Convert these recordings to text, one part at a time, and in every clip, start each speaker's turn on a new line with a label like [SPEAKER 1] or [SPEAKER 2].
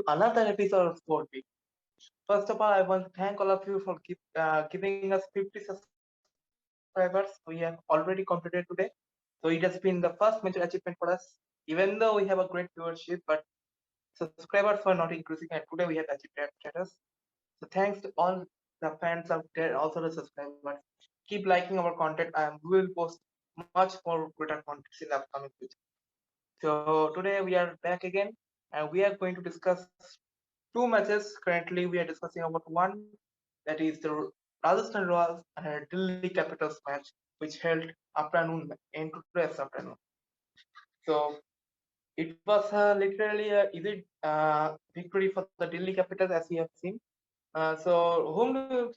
[SPEAKER 1] another episode of Sport Week. First of all, I want to thank all of you for giving us 50 subscribers. We have already completed today. So it has been the first major achievement for us. Even though we have a great viewership, but subscribers were not increasing, and today we have achieved that status. So thanks to all the fans out there, also the subscribers. Keep liking our content, and we will post much more greater content in the upcoming future. So today we are back again, and we are going to discuss two matches. Currently, we are discussing about one, that is the Rajasthan Royals and Delhi Capitals match, which held afternoon in today's afternoon. So it was literally a easy victory for the Delhi Capitals, as we have seen. So whom do you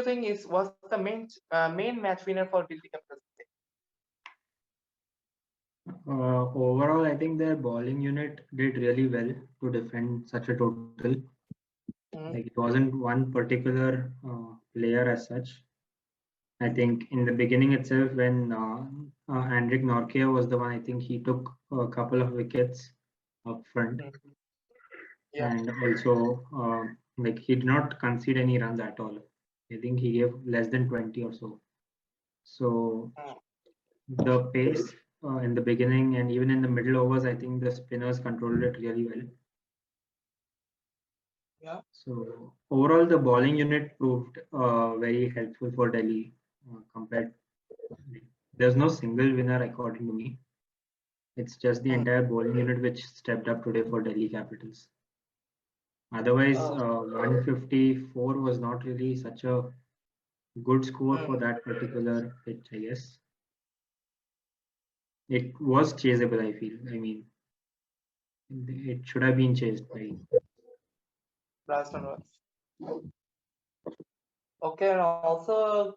[SPEAKER 1] think is was the main match winner for Delhi Capitals?
[SPEAKER 2] Overall, I think their bowling unit did really well to defend such a total.
[SPEAKER 1] Mm,
[SPEAKER 2] Like it wasn't one particular player as such. I think in the beginning itself, when Andrik Nortje was the one, I think he took a couple of wickets up front,
[SPEAKER 1] mm, yeah.
[SPEAKER 2] and also like he did not concede any runs at all. I think he gave less than 20 or so. So
[SPEAKER 1] Mm,
[SPEAKER 2] the pace in the beginning and even in the middle overs, I think the spinners controlled it really well.
[SPEAKER 1] yeah.
[SPEAKER 2] So overall, the bowling unit proved very helpful for Delhi compared. There's no single winner according to me. It's just the
[SPEAKER 1] Mm.
[SPEAKER 2] entire bowling unit which stepped up today for Delhi Capitals. Otherwise,
[SPEAKER 1] Oh.
[SPEAKER 2] 154 was not really such a good score for
[SPEAKER 1] Mm.
[SPEAKER 2] that particular pitch, I guess. It was chaseable, I feel. I mean, it should have been chased by.
[SPEAKER 1] Rajasthan Royals. Okay, and also,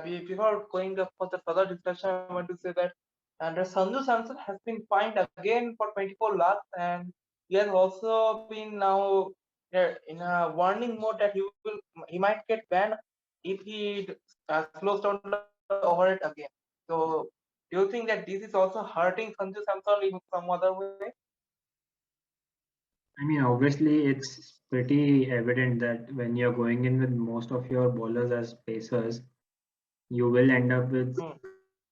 [SPEAKER 1] before going up for the further discussion, I want to say that and Sanju Samson has been fined again for 24 lakhs, and he has also been now in a warning mode that he might get banned if he slows down the over it again. So, do you think that this is also hurting Sanju Samson in some other way?
[SPEAKER 2] I mean, obviously, it's pretty evident that when you're going in with most of your bowlers as pacers, you will end up with
[SPEAKER 1] Hmm.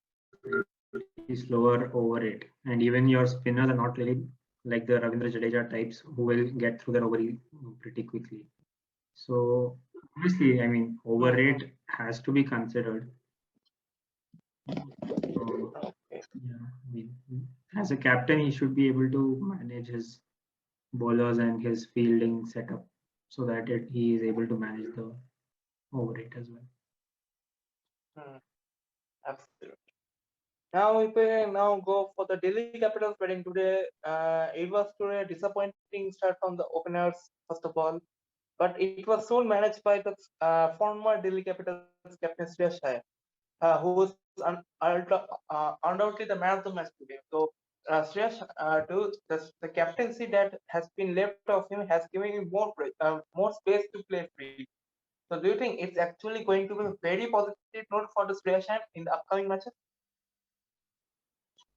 [SPEAKER 2] slower over it. And even your spinners are not really like the Ravindra Jadeja types who will get through their over pretty quickly. So obviously, I mean, over
[SPEAKER 1] Hmm.
[SPEAKER 2] rate has to be considered. So
[SPEAKER 1] Okay.
[SPEAKER 2] yeah, I mean, as a captain, he should be able to manage his bowlers and his fielding setup so that he is able to manage the over rate as well.
[SPEAKER 1] Hmm. Absolutely. Now, if we now go for the Delhi Capitals batting today, it was today a disappointing start from the openers, first of all, but it was soon managed by the former Delhi Capitals captain Shreyas Iyer, who was undoubtedly the man of the match today. So, Shreyas, the captaincy that has been left of him has given him more space to play free. So, do you think it's actually going to be a very positive note for the Shreyas Iyer in the upcoming matches?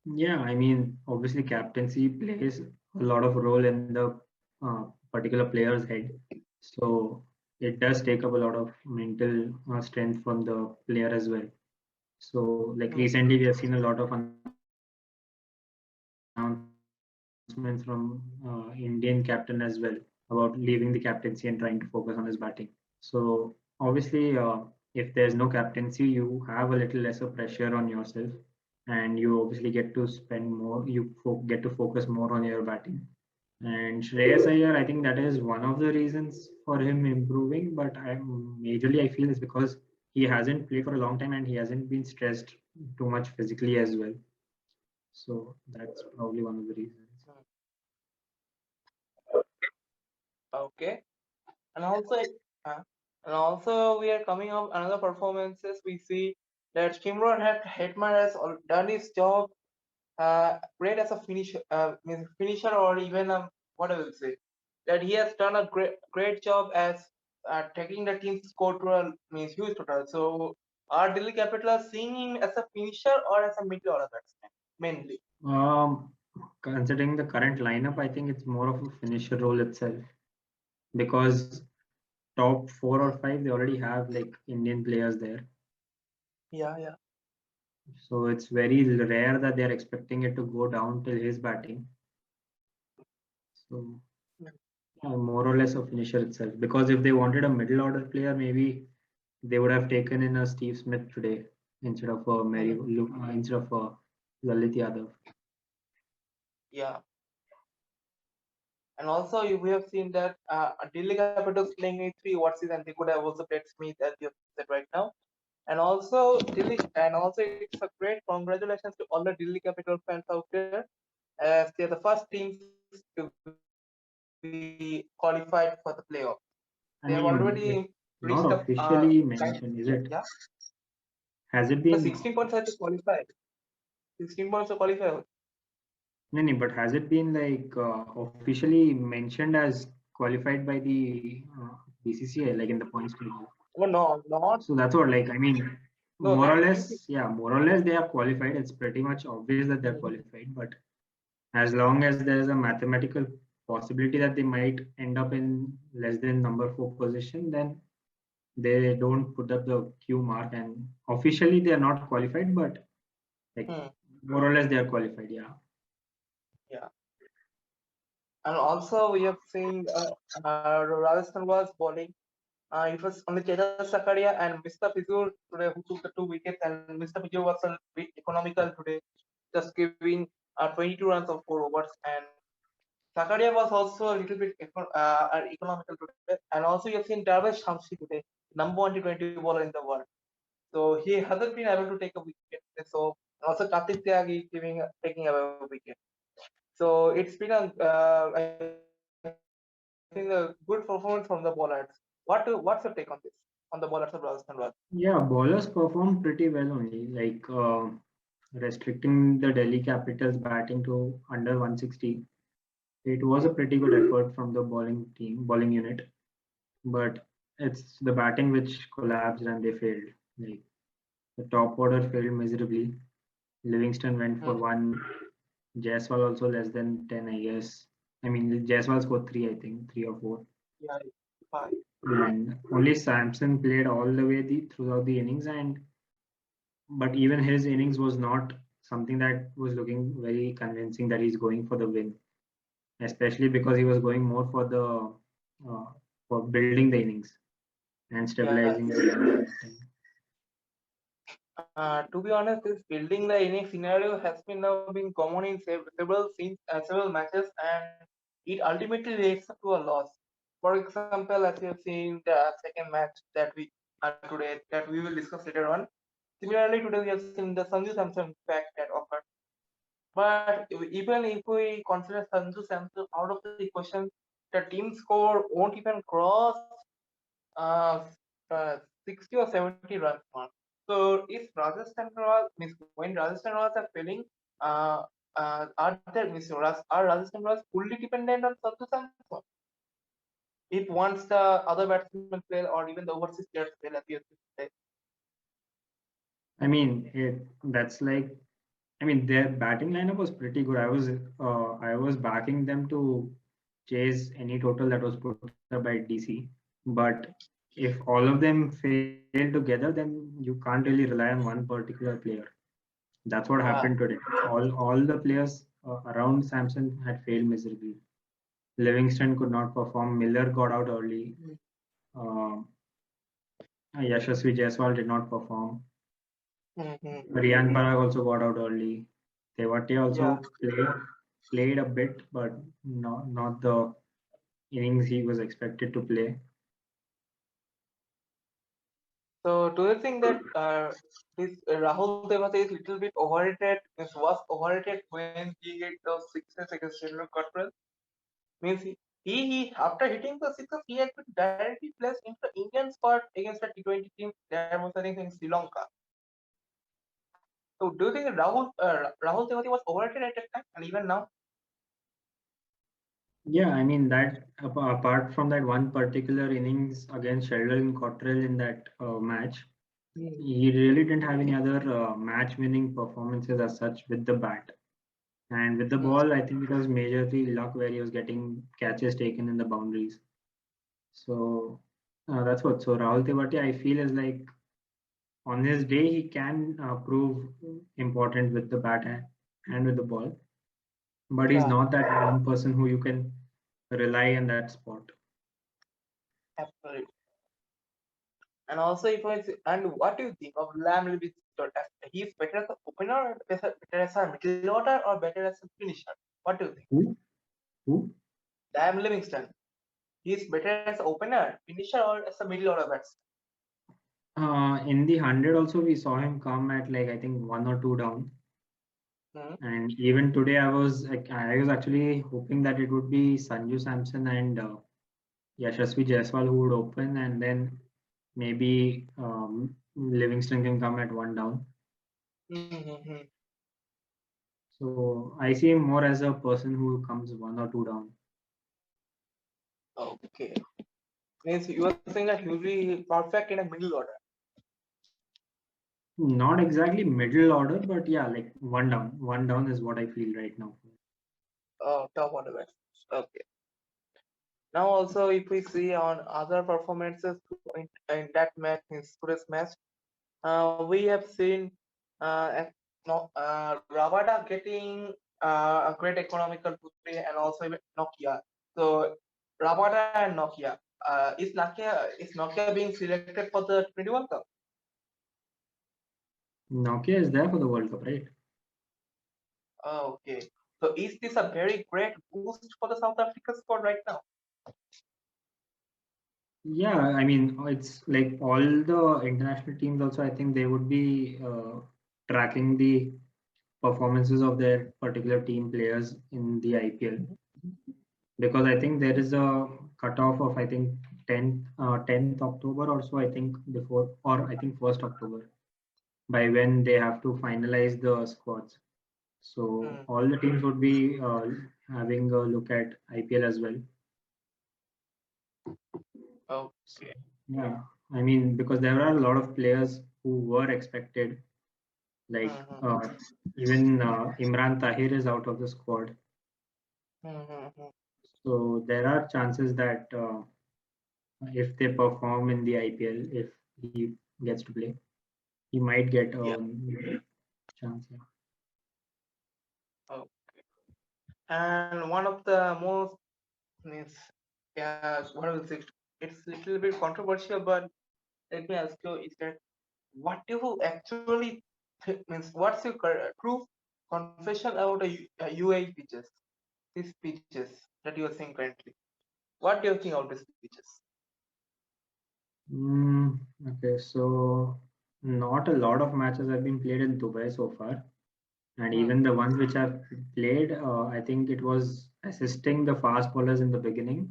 [SPEAKER 2] Yeah, I mean, obviously, captaincy plays a lot of role in the particular player's head. So it does take up a lot of mental strength from the player as well. So, like
[SPEAKER 1] Hmm.
[SPEAKER 2] recently, we have seen a lot of announcements from Indian captain as well about leaving the captaincy and trying to focus on his batting. So, obviously, if there's no captaincy, you have a little lesser pressure on yourself, and you obviously get to spend more. Get to focus more on your batting. And Shreyas Iyer, I think that is one of the reasons for him improving. But majorly, I feel is because he hasn't played for a long time and he hasn't been stressed too much physically as well. So that's probably one of the reasons.
[SPEAKER 1] Hmm. Okay, and also, uh, we are coming up another performances. We see that Shimron had Hetman has done his job great as a finisher or even what I will say that he has done a great job as taking the team's score to a huge total. So, are Delhi Capitals seeing him as a finisher or as a middle order batsman mainly?
[SPEAKER 2] Considering the current lineup, I think it's more of a finisher role itself because top four or five they already have like Indian players there.
[SPEAKER 1] Yeah, yeah.
[SPEAKER 2] So it's very rare that they're expecting it to go down till his batting. So more or less a finisher itself. Because if they wanted a middle order player, maybe they would have taken in a Steve Smith today instead of a instead of a Lalit Yadav.
[SPEAKER 1] Yeah. And also, we have seen that Delhi Capitals playing in three what season they could have also played Smith as you have said right now. And also it's a great congratulations to all the Delhi Capital fans out there as they're the first teams to be qualified for the playoff. They have already
[SPEAKER 2] I
[SPEAKER 1] reached
[SPEAKER 2] mean,
[SPEAKER 1] up
[SPEAKER 2] it's not officially mentioned, is
[SPEAKER 1] yeah.
[SPEAKER 2] it? Has
[SPEAKER 1] The
[SPEAKER 2] it
[SPEAKER 1] 16
[SPEAKER 2] been?
[SPEAKER 1] points have to qualify. 16 points to qualify.
[SPEAKER 2] No, no, but has it been like officially mentioned as qualified by the BCCI, like in the points table?
[SPEAKER 1] Oh no, not
[SPEAKER 2] So that's what, like, I mean,
[SPEAKER 1] no.
[SPEAKER 2] more or
[SPEAKER 1] That
[SPEAKER 2] less, yeah, more or less they are qualified. It's pretty much obvious that they're
[SPEAKER 1] Mhm.
[SPEAKER 2] qualified. But as long as there's a mathematical possibility that they might end up in less than number four position, then they don't put up the Q mark. And officially they are not qualified, but like
[SPEAKER 1] Hmm.
[SPEAKER 2] more or less they are qualified. Yeah.
[SPEAKER 1] Yeah. And also we have seen Rajasthan was bowling. It was only Chetan Sakaria and Mr. Fizur today who took the two wickets, and Mr. Fizur was a bit economical today, just giving 22 runs of 4 overs. And Sakaria was also a little bit economical today. And also you have seen Darvish Shamsi today, number one T20 bowler in the world. So he hasn't been able to take a wicket. So also Kartik Tyagi taking away a wicket. So it's been I think a good performance from the bowlers. What's your take on this? On the bowlers of Rajasthan Royals?
[SPEAKER 2] Yeah, bowlers performed pretty well only, like restricting the Delhi Capitals batting to under 160. It was a pretty good effort from the bowling unit, but it's the batting which collapsed and they failed. Like the top order failed miserably. Livingston went for
[SPEAKER 1] Hmm.
[SPEAKER 2] one. Jaiswal also less than 10, I guess. I mean, Jaiswal scored three, I think, three or four.
[SPEAKER 1] Yeah, fine.
[SPEAKER 2] And only Samson played all the way throughout the innings, and but even his innings was not something that was looking very convincing that he's going for the win, especially because he was going more uh, for building the innings and
[SPEAKER 1] Yeah.
[SPEAKER 2] stabilizing the innings.
[SPEAKER 1] To be honest, this building the inning scenario has been now been common in several scenes, several matches, and it ultimately leads up to a loss. For example, as you have seen the second match that we today that we will discuss later on. Similarly, today we have seen the Sanju Samson fact that occurred. But even if we consider Sanju Samson out of the equation, the team score won't even cross uh, 60 or 70 runs mark. So if Rajasthan Royals means when Rajasthan Royals are failing, uh, are Rajasthan Royals fully dependent on Sanju Samson? If once the other batsmen fail or even the overseas players fail, as you say,
[SPEAKER 2] I mean, that's like I mean their batting lineup was pretty good. I was backing them to chase any total that was put up by DC. But if all of them fail together, then you can't really rely on one particular player. That's what happened
[SPEAKER 1] yeah.
[SPEAKER 2] today. All the players around Samson had failed miserably. Livingston could not perform. Miller got out early. Um Yashasvi Jaiswal did not perform.
[SPEAKER 1] Mm-hmm.
[SPEAKER 2] Riyan Parag also got out early. Tewati
[SPEAKER 1] Yeah.
[SPEAKER 2] also played a bit, but not the innings he was expected to play.
[SPEAKER 1] So do you think that this Rahul Devate is little bit overrated? This was overrated when he hit those sixes against Sri Lanka. Means he after hitting the sixes, he had been directly placed into the Indian squad against the T20 team. That was I think in Sri Lanka. So do you think Rahul Devati was overrated at that time and even now?
[SPEAKER 2] Yeah, I mean that apart from that one particular innings against Sheldon Cottrell in that match,
[SPEAKER 1] Hmm.
[SPEAKER 2] he really didn't have any other match-winning performances as such with the bat. And with the ball, I think it was majorly luck where he was getting catches taken in the boundaries. So that's what. So Rahul Tewati, I feel is like on his day he can prove important with the bat and with the ball, but he's
[SPEAKER 1] Yeah,
[SPEAKER 2] not that one person who you can rely on that spot.
[SPEAKER 1] absolutely. And also, if I say, and what do you think of Lamb Livingston? He's better as an opener, or better as a middle order, or better as a finisher? What do you think?
[SPEAKER 2] Who? Who?
[SPEAKER 1] Lamb Livingston, he's better as an opener, finisher, or as a middle order batsman?
[SPEAKER 2] In the 100 also we saw him come at like I think one or two down.
[SPEAKER 1] Hmm.
[SPEAKER 2] And even today I was actually hoping that it would be Sanju Samson and Yashasvi Jaiswal who would open, and then maybe Livingston can come at one down.
[SPEAKER 1] Mm-hmm.
[SPEAKER 2] So I see him more as a person who comes one or two down.
[SPEAKER 1] Okay. Means you are saying that he will be perfect in a middle order.
[SPEAKER 2] Not exactly middle order, but yeah, like one down. One down is what I feel right now.
[SPEAKER 1] Oh, top order batsman. Okay. Now also, if we see on other performances in that match, in today's match, we have seen no, Rabada getting a great economical play, and also even Nokia. So Rabada and Nokia. Is Nokia being selected for the 21 Cup?
[SPEAKER 2] Nokia is there for the World Cup, right?
[SPEAKER 1] Okay. So is this a very great boost for the South Africa squad right now?
[SPEAKER 2] Yeah, I mean, it's like all the international teams also, I think they would be tracking the performances of their particular team players in the IPL, because I think there is a cutoff of I think 10th October or so, I think before, or I think 1st October, by when they have to finalize the squads. So
[SPEAKER 1] Hmm.
[SPEAKER 2] all the teams would be having a look at IPL as well. So,
[SPEAKER 1] Okay.
[SPEAKER 2] yeah, I mean, because there are a lot of players who were expected, like
[SPEAKER 1] Hmm.
[SPEAKER 2] even Imran Tahir is out of the squad.
[SPEAKER 1] Hmm.
[SPEAKER 2] So there are chances that if they perform in the IPL, if he gets to play, he might get
[SPEAKER 1] Yeah.
[SPEAKER 2] a chance. Yeah.
[SPEAKER 1] Oh. And one of the most means, yeah, what I will say, it's a little bit controversial, but let me ask you, is that what do you actually means? What's your true confession about a UAE pitches? These pitches that you are seeing currently. What do you think of these pitches?
[SPEAKER 2] Okay, so not a lot of matches have been played in Dubai so far, and
[SPEAKER 1] Hmm.
[SPEAKER 2] even the ones which I've played, I think it was assisting the fast bowlers in the beginning,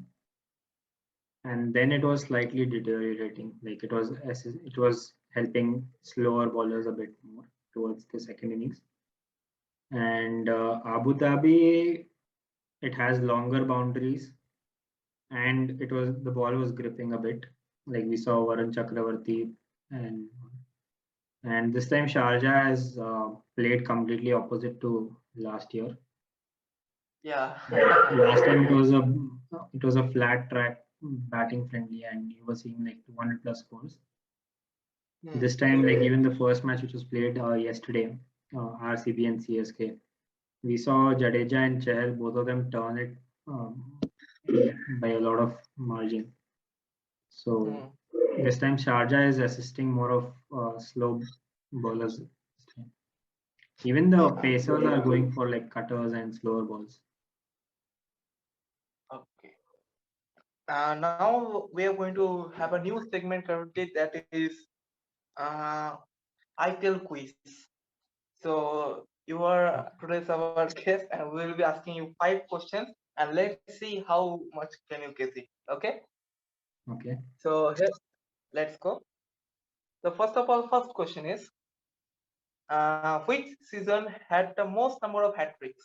[SPEAKER 2] and then it was slightly deteriorating. Like it was helping slower bowlers a bit more towards the second innings. And Abu Dhabi, it has longer boundaries, and it was the ball was gripping a bit, like we saw Varun Chakravarti, and and this time Sharjah has played completely opposite to last year.
[SPEAKER 1] Yeah.
[SPEAKER 2] Last time it was a flat track batting friendly, and you were seeing like 200 plus scores.
[SPEAKER 1] Hmm.
[SPEAKER 2] This time, like even the first match which was played yesterday, RCB and CSK, we saw Jadeja and Chahal, both of them turn it by a lot of margin. So
[SPEAKER 1] Hmm.
[SPEAKER 2] this time Sharjah is assisting more of slow bowlers. This time. Even the
[SPEAKER 1] Yeah.
[SPEAKER 2] pacers are going for like cutters and slower balls.
[SPEAKER 1] Okay. Now we are going to have a new segment currently, that is uh, IPL quiz. So you are today's our guest, and we will be asking you 5 questions, and let's see how much can you guess it. Okay.
[SPEAKER 2] Okay.
[SPEAKER 1] So here, let's go. So first of all, first question is, which season had the most number of hat tricks?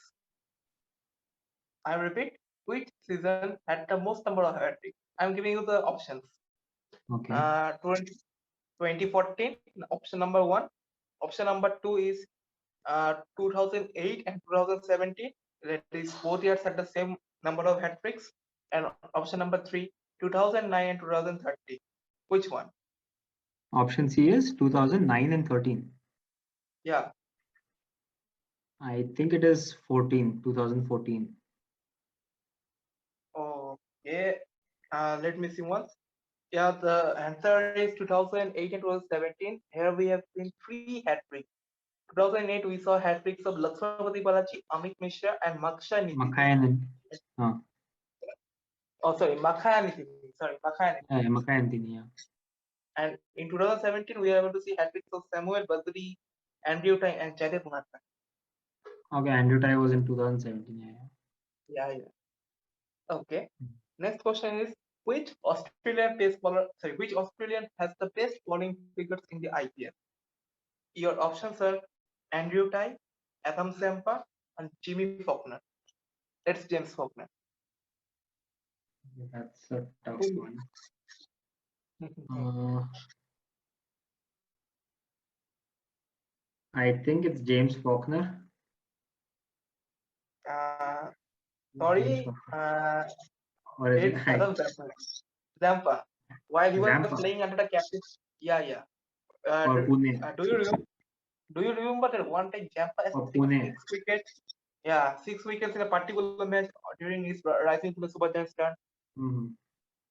[SPEAKER 1] I repeat, which season had the most number of hat tricks? I'm giving you the options.
[SPEAKER 2] Okay.
[SPEAKER 1] 20, 2014, option number one. Option number two is 2008 and 2017. That is both years had the same number of hat tricks. And option number three, 2009 and 2013. Which one?
[SPEAKER 2] Option C is 2009 and 13.
[SPEAKER 1] Yeah.
[SPEAKER 2] I think it is 14, 2014.
[SPEAKER 1] Okay. Let me see once. Yeah, the answer is 2008 and 2017. Here we have seen three hat tricks. 2008 we saw hat tricks of Lakshmapati Balaji, Amit Mishra, and Maksha Niti Singh.
[SPEAKER 2] Makai and
[SPEAKER 1] Oh, sorry, Makhaya Niti Singh. Sorry, Makhaya Niti Singh.
[SPEAKER 2] Makai and Tini, yeah.
[SPEAKER 1] And in 2017 we are able to see hat tricks of Samuel Badri, Andrew Tai, and Jaidev Unadkat.
[SPEAKER 2] Okay, Andrew Tai was in 2017. Yeah.
[SPEAKER 1] Yeah, yeah. Okay. Next question is which Australian pace bowler, sorry, which Australian has the best bowling figures in the IPL? Your options are Andrew Ty, Adam Sempa, and Jimmy Faulkner. That's James Faulkner.
[SPEAKER 2] That's a tough
[SPEAKER 1] Who-
[SPEAKER 2] one. Uh, I think it's James Faulkner.
[SPEAKER 1] uh,
[SPEAKER 2] James
[SPEAKER 1] sorry,
[SPEAKER 2] Faulkner. Or is it
[SPEAKER 1] it's Adam Zampa. Zampa. While he was
[SPEAKER 2] Zampa
[SPEAKER 1] playing under the captain. Yeah, yeah. Uh,
[SPEAKER 2] or
[SPEAKER 1] do,
[SPEAKER 2] Pune?
[SPEAKER 1] do you remember? Do you remember that one time Zampa has
[SPEAKER 2] Or
[SPEAKER 1] taken
[SPEAKER 2] Pune.
[SPEAKER 1] 6 wickets? Yeah, 6 wickets in a particular match during his rising to the Super Giants turn.
[SPEAKER 2] Mm-hmm.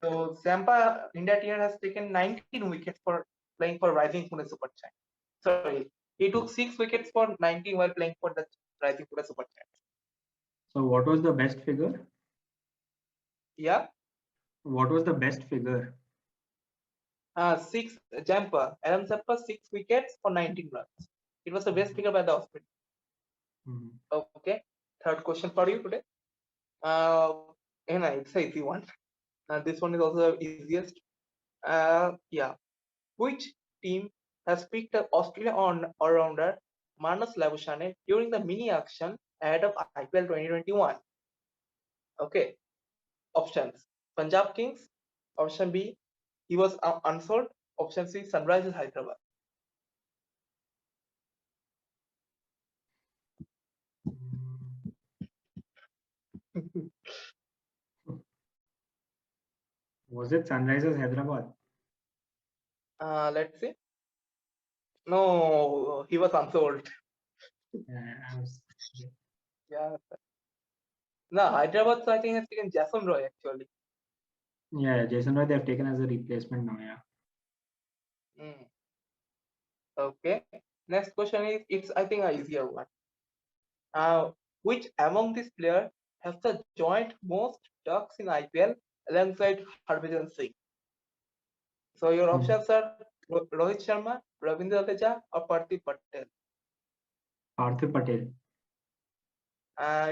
[SPEAKER 1] So Zampa in that year has taken 19 wickets for playing for Rising Pune Super Giants. Sorry, he took 6 wickets for 19 while playing for the Rising Pune Super Giants.
[SPEAKER 2] So what was the best figure?
[SPEAKER 1] Yeah,
[SPEAKER 2] What was the best figure?
[SPEAKER 1] six Zampa, Adam Zampa 6 wickets for 19 runs. It was the best figure by the Australian.
[SPEAKER 2] Mm-hmm.
[SPEAKER 1] Okay, third question for you today. Uh, and it's an easy one. This one is also the easiest. Yeah, which team has picked up Australia on all-rounder Manas Labuschagne during the mini auction ahead of IPL 2021? Okay, options: Punjab Kings. Option B, he was unsold. Option C, Sunrisers Hyderabad.
[SPEAKER 2] Was it Sunrisers Hyderabad?
[SPEAKER 1] Let's see. No, he was unsold.
[SPEAKER 2] Yeah, I was.
[SPEAKER 1] Yeah. No, Hyderabad, so I think has taken Jason Roy actually.
[SPEAKER 2] Yeah, Jason Roy they have taken as a replacement now. Yeah.
[SPEAKER 1] Mm. Okay. Next question is, it's I think a easier one. Which among these players has the joint most ducks in IPL alongside Harbhajan Singh? So your
[SPEAKER 2] Mm.
[SPEAKER 1] options are Rohit Sharma, Ravindra Jadeja, or Parthiv Patel.
[SPEAKER 2] Parthiv Patel.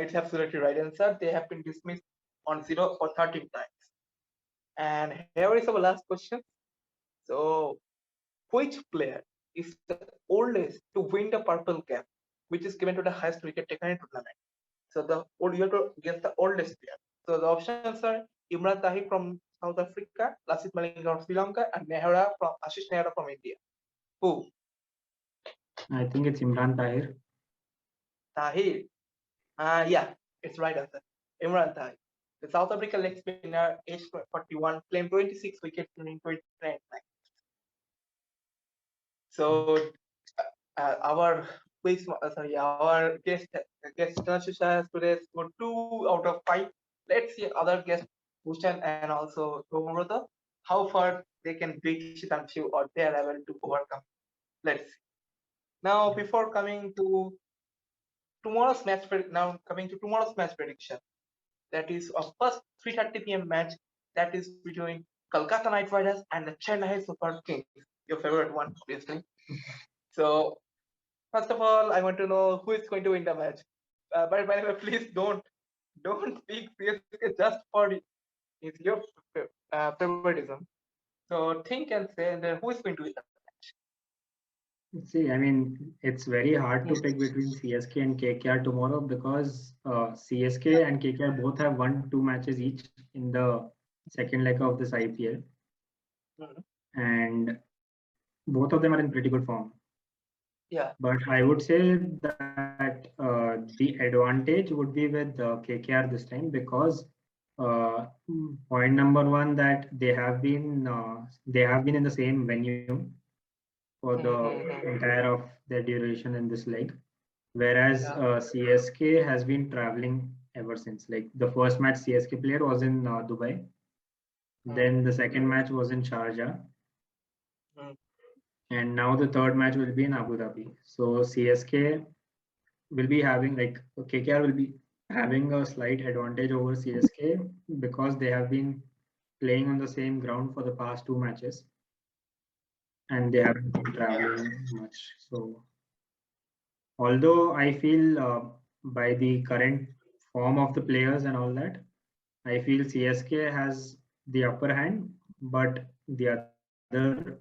[SPEAKER 1] It's absolutely right answer. They have been dismissed on zero for 13 times. And here is our last question. So, which player is the oldest to win the purple cap, which is given to the highest wicket taker in tournament? So you have to guess the oldest player. So the options are Imran Tahir from South Africa, Lasith Malinga from Sri Lanka, and Ashish Nehra from India. Who?
[SPEAKER 2] I think it's Imran Tahir.
[SPEAKER 1] Tahir. Yeah, it's right answer. Imran Tahir. The South African leg spinner, age 41, claimed 26 wickets during 2019. So our quiz, our guest Tanashusha has today scored 2 out of 5. Let's see other guest Bhushan and also Tomurata how far they can beat Shitanshu or they are able to overcome. Let's see. Now before coming to tomorrow's match prediction. That is a first 3:30 p.m. match that is between Kolkata Knight Riders and the Chennai Super Kings, your favorite one, obviously. So first of all, I want to know who is going to win the match. But by the way, please don't pick CSK just for it's your favoritism. So think and say, and then who is going to win the
[SPEAKER 2] See, I mean, it's very hard to pick between CSK and KKR tomorrow because CSK and KKR both have won 2 matches each in the second leg of this IPL,
[SPEAKER 1] match?
[SPEAKER 2] and both of them are in pretty good form.
[SPEAKER 1] Yeah.
[SPEAKER 2] But I would say that the advantage would be with KKR this time because point number one, that they have been in the same venue for the
[SPEAKER 1] Mm-hmm.
[SPEAKER 2] entire of their duration in this leg, whereas
[SPEAKER 1] Yeah.
[SPEAKER 2] CSK has been traveling ever since. Like the first match CSK played was in Dubai,
[SPEAKER 1] Mm,
[SPEAKER 2] then the second match was in Sharjah,
[SPEAKER 1] mm,
[SPEAKER 2] and now the third match will be in Abu Dhabi. So CSK will be having, like, KKR will be having a slight advantage over CSK because they have been playing on the same ground for the past two matches and they haven't been
[SPEAKER 1] yeah.
[SPEAKER 2] traveling much. So although I feel by the current form of the players and all that, I feel CSK has the upper hand, but the other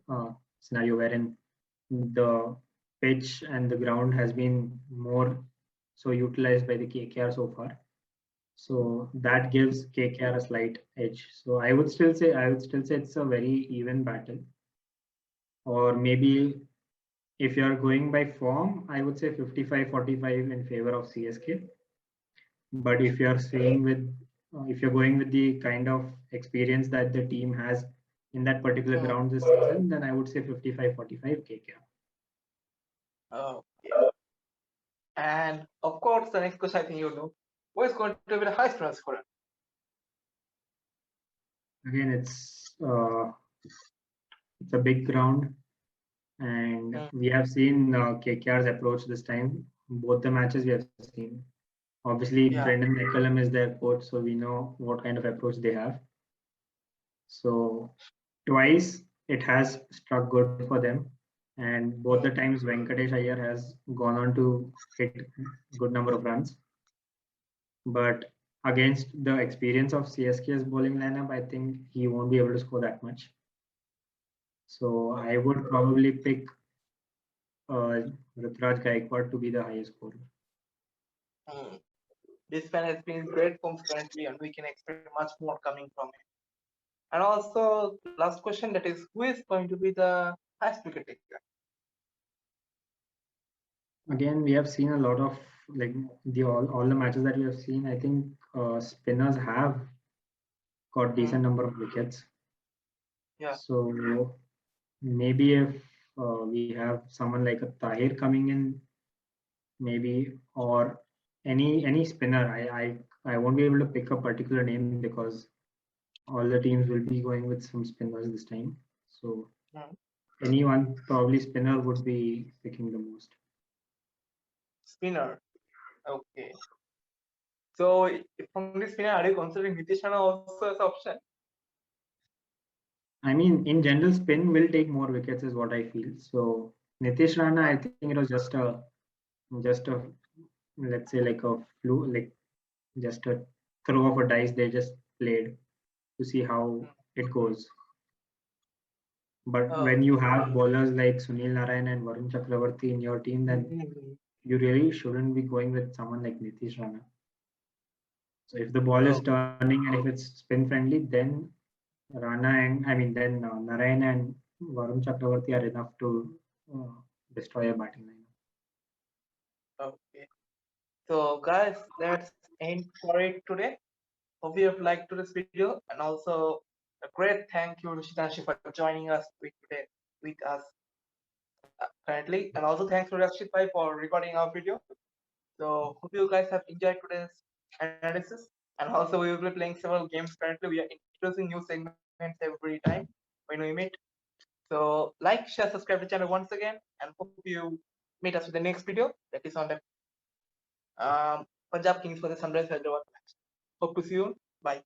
[SPEAKER 2] scenario wherein the pitch and the ground has been more so utilized by the KKR so far. So that gives KKR a slight edge. So I would still say it's a very even battle. Or maybe if you're going by form, I would say 55-45 in favor of CSK. But if you're going with the kind of experience that the team has in that particular
[SPEAKER 1] Mm.
[SPEAKER 2] ground this season, then I would say 55-45 KKR.
[SPEAKER 1] Okay. And of course, the next question I think you know, who is going to be the highest run scorer?
[SPEAKER 2] Again, it's a big ground, and
[SPEAKER 1] Mm,
[SPEAKER 2] we have seen KKR's approach this time. Both the matches we have seen. Obviously,
[SPEAKER 1] yeah.
[SPEAKER 2] Brendan McCullum is their coach, so we know what kind of approach they have. So twice it has struck good for them, and both the
[SPEAKER 1] Mm,
[SPEAKER 2] times Venkatesh Iyer has gone on to hit good number of runs. But against the experience of CSK's bowling lineup, I think he won't be able to score that much. So
[SPEAKER 1] oh,
[SPEAKER 2] I would probably pick Rutraj Gaikwad to be the highest scorer.
[SPEAKER 1] mm. This fan has been in great forms currently, and we can expect much more coming from him. And also, last question, that is, who is going to be the highest wicket taker?
[SPEAKER 2] Again, we have seen a lot of, like, the all the matches that we have seen. I think spinners have got
[SPEAKER 1] Mm,
[SPEAKER 2] decent number of wickets.
[SPEAKER 1] yeah.
[SPEAKER 2] So maybe if we have someone like a Tahir coming in, maybe, or any spinner, I won't be able to pick a particular name because all the teams will be going with some spinners this time. So
[SPEAKER 1] Mm.
[SPEAKER 2] anyone, probably spinner, would be picking the most.
[SPEAKER 1] Spinner. Okay. So from this spinner, are you considering Nitish Rana also as an option?
[SPEAKER 2] I mean, in general, spin will take more wickets, is what I feel. So Nitish Rana,
[SPEAKER 1] Yeah.
[SPEAKER 2] I think it was just a let's say like a flu, like just a throw of a dice they just played to see how
[SPEAKER 1] Mm.
[SPEAKER 2] it goes. But when you
[SPEAKER 1] Okay.
[SPEAKER 2] have bowlers like Sunil Narayan and Varun Chakravarti in your team, then
[SPEAKER 1] Mhm.
[SPEAKER 2] you really shouldn't be going with someone like Nitish Rana. So if the ball is
[SPEAKER 1] Oh,
[SPEAKER 2] turning and if it's spin friendly, then Narayan and Varun Chakravarti are enough to uh, destroy a batting line.
[SPEAKER 1] okay. So guys, let's end for it today. Hope you have liked today's video, and also a great thank you, Rishitanshi, for joining us with us currently, and also thanks to Rakshit Bhai for recording our video. So hope you guys have enjoyed today's analysis, and also we will be playing several games currently. We are introducing new segments every time when we meet. So like, share, subscribe to the channel once again, and hope you meet us with the next video that is on the Punjab Kings for the Sunrise Hyderabad match. Hope to see you. Bye.